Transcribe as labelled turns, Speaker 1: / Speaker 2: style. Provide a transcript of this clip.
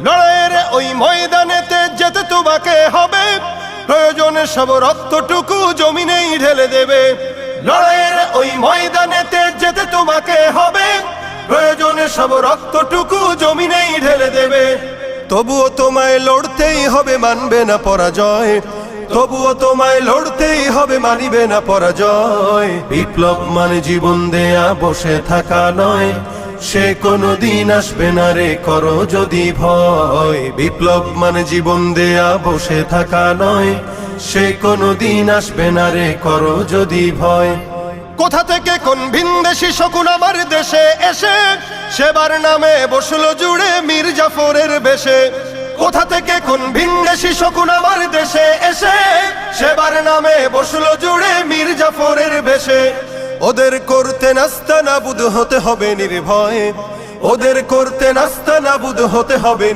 Speaker 1: লড়াইয়ের ওই ময়দানেতে যেতে তোমাকে হবে, প্রয়োজনে সব রক্তটুকু জমিনেই ঢেলে দেবে। লড়াইয়ের ওই ময়দানেতে যেতে তোমাকে হবে, প্রয়োজনে সব রক্তটুকু জমিনেই ঢেলে দেবে। তবুও তোমায় লড়তেই হবে, মানবে না পরাজয়। তবুও তোমায় লড়তেই হবে, মানিবে না পরাজয়। বিপ্লব মানে জীবন দেয়া, বসে থাকা নয়। সে কোনদিন আসবে না রে, করো যদি ভয়। বিপ্লব মানে জীবন দেয়া, বসে থাকা নয়। সে কোনদিন আসবে না রে, করো যদি ভয়। কোথা থেকে কোন ভিনদেশী শকুন আমার দেশে এসে সেবার নামে বসলো জুড়ে মীর জাফরের বেশে। কোথা থেকে কোন ভিনদেশী শকুন আমার দেশে এসে সেবার নামে বসলো জুড়ে মীর জাফরের বেশে। ওদের করতে নাস্তানাবুদ হতে হবে নির্ভয়। ওদের করতে নাস্তানাবুদ হতে হবে।